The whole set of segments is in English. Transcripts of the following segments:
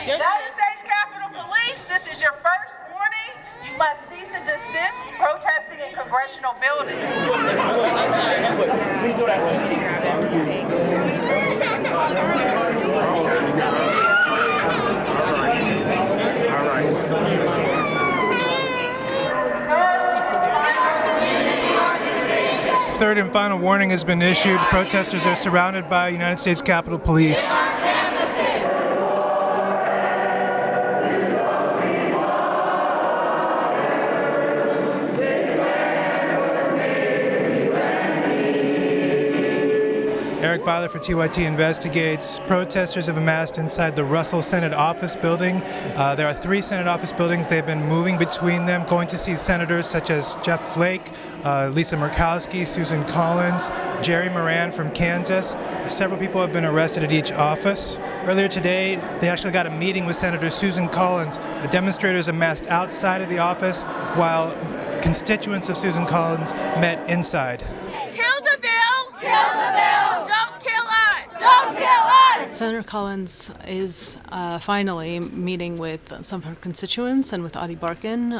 United States Capitol Police, this is your first warning. You must cease and desist protesting in congressional buildings. Please go that way. All right. Third and final warning has been issued. Protesters are surrounded by United States Capitol Police. Eric Byler for TYT Investigates. Protesters have amassed inside the Russell Senate office building. There are 3 Senate office buildings. They've been moving between them, going to see senators such as Jeff Flake, Lisa Murkowski, Susan Collins, Jerry Moran from Kansas. Several people have been arrested at each office. Earlier today, they actually got a meeting with Senator Susan Collins. The demonstrators amassed outside of the office while constituents of Susan Collins met inside. Kill the bill! Kill the bill! Don't kill us! Don't kill us! Senator Collins is finally meeting with some of her constituents and with Adi Barkan,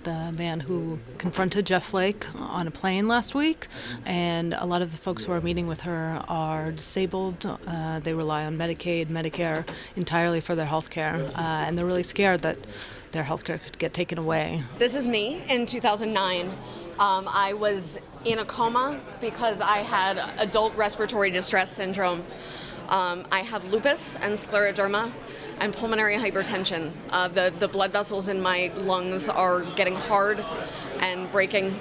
the man who confronted Jeff Flake on a plane last week. And a lot of the folks who are meeting with her are disabled. They rely on Medicaid, Medicare entirely for their health care. And they're really scared that their health care could get taken away. This is me in 2009. I was in a coma because I had adult respiratory distress syndrome. I have lupus and scleroderma and pulmonary hypertension. The blood vessels in my lungs are getting hard and breaking.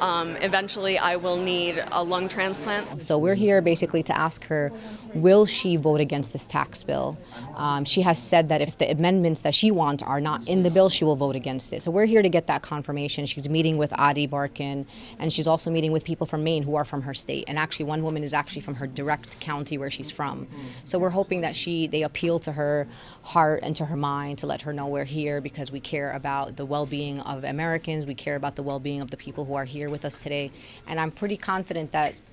Eventually, I will need a lung transplant. So we're here basically to ask her, will she vote against this tax bill? She has said that if the amendments that she wants are not in the bill, she will vote against it. So we're here to get that confirmation. She's meeting with Adi Barkan, and she's also meeting with people from Maine who are from her state. And actually, one woman is actually from her direct county where she's from. So we're hoping that they appeal to her heart and to her mind to let her know we're here because we care about the well-being of Americans. We care about the well-being of the people who are here with us today. And I'm pretty confident that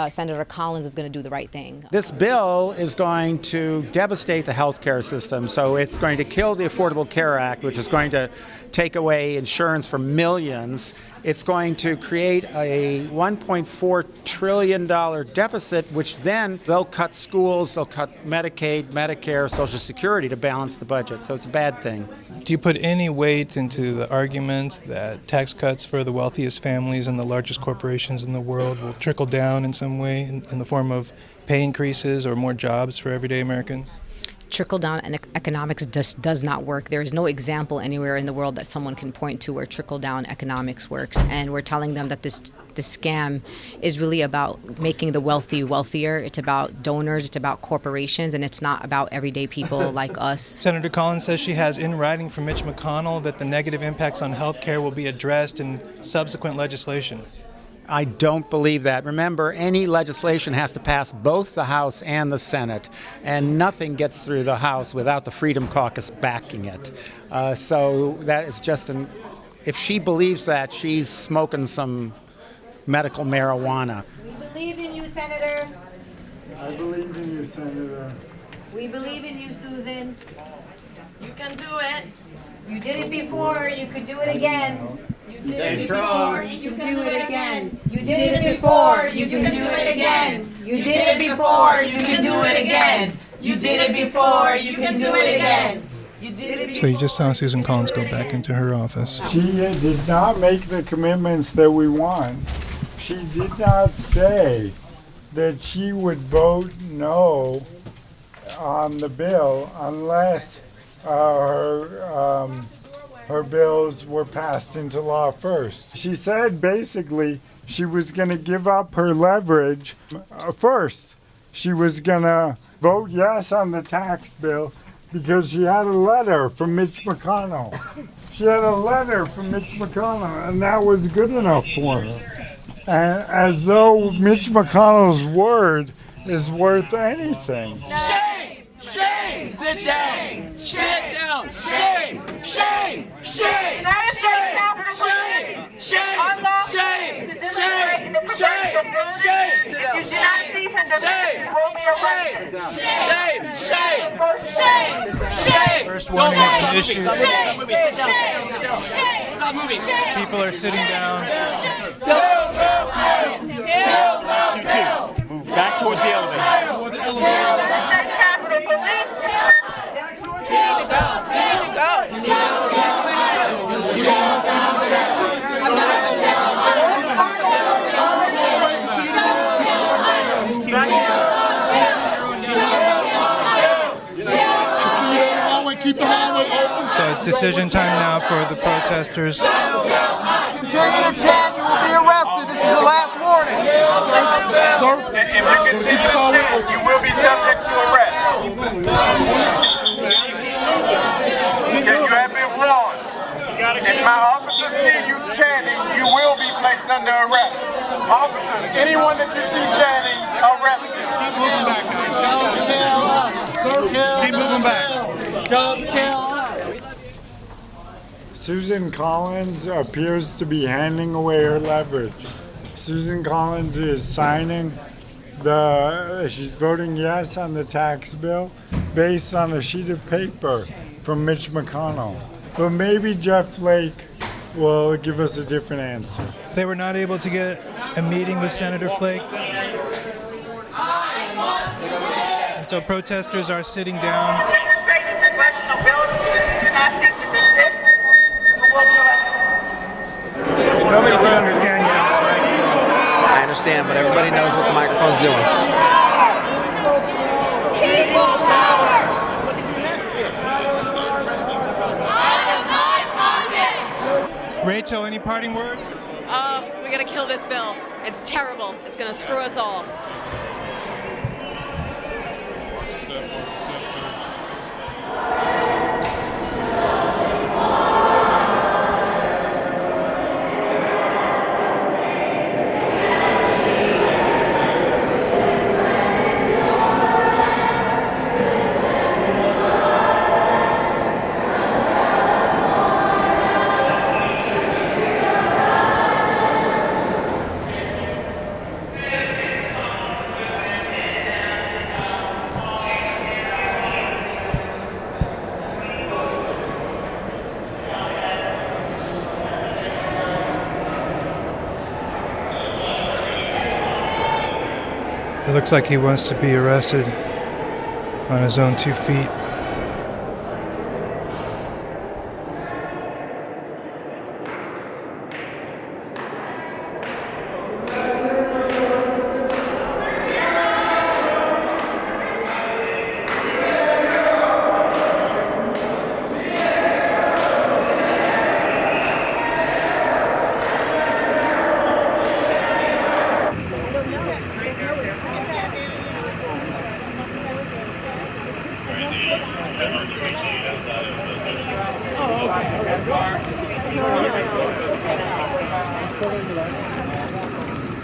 Senator Collins is going to do the right thing. This bill is going to devastate the health care system. So it's going to kill the Affordable Care Act, which is going to take away insurance for millions. It's going to create a $1.4 trillion deficit, which then they'll cut schools, they'll cut Medicaid, Medicare, Social Security to balance the budget. So it's a bad thing. Do you put any weight into the arguments that tax cuts for the wealthiest families and the largest corporations in the world will trickle down in some way in the form of pay increases or more jobs for everyday Americans? Trickle-down economics just does not work. There is no example anywhere in the world that someone can point to where trickle-down economics works. And we're telling them that this scam is really about making the wealthy wealthier. It's about donors, it's about corporations, and it's not about everyday people like us. Senator Collins says she has in writing from Mitch McConnell that the negative impacts on health care will be addressed in subsequent legislation. I don't believe that. Remember, any legislation has to pass both the House and the Senate, and nothing gets through the House without the Freedom Caucus backing it. So that is just if she believes that, she's smoking some medical marijuana. We believe in you, Senator. I believe in you, Senator. We believe in you, Susan. You can do it. You did it before, you could do it again. You did it before, you can do it again. You did it before, you can do it again. You did it before, you can do it again. You did it before, you can do it again. You did it before. So you just saw Susan Collins go back into her office. She did not make the commitments that we want. She did not say that she would vote no on the bill unless her bills were passed into law first. She said basically she was going to give up her leverage first. She was going to vote yes on the tax bill because she had a letter from Mitch McConnell. She had a letter from Mitch McConnell, and that was good enough for her. And as though Mitch McConnell's word is worth anything. Shame! Shame! Sit down! Sit down! Shame! Shame! Shame! United States Capitol Shame! Shame! Shame! Shame! Shame! Sit down! If you do not cease and desist, you will be arrested. Shame! Shame! Shame! Shame! Shame! first warning has been issued. Stop moving. Sit down. Stop moving. People are sitting down. You too. Move back towards the elevator. Capitol Police. So it's decision time now for the protesters. Continue to chant, you will be arrested. This is the last warning. Sir? If you continue to chant, you will be subject to arrest. Because you have been warned. If my officers see you chanting, you will be placed under arrest. Officers, anyone that you see chanting, arrest them. Keep moving back, guys. Don't kill us. Keep moving back. Don't kill us. Susan Collins appears to be handing away her leverage. Susan Collins is signing she's voting yes on the tax bill based on a sheet of paper from Mitch McConnell. But maybe Jeff Flake will give us a different answer. They were not able to get a meeting with Senator Flake. And so protesters are sitting down. Disrespecting congressional buildings, do not cease to desist. You will be arrested. Nobody can understand you. I understand, but everybody knows what the microphone's doing. People power! Rachel, any parting words? We gotta kill this bill. It's terrible. It's gonna screw us all. It looks like he wants to be arrested on his own 2 feet.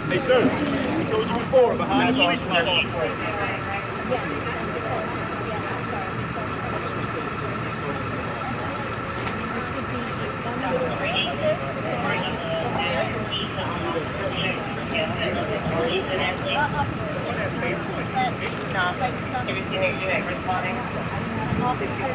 Hey, sir. We told you before, behind the policeman. Officer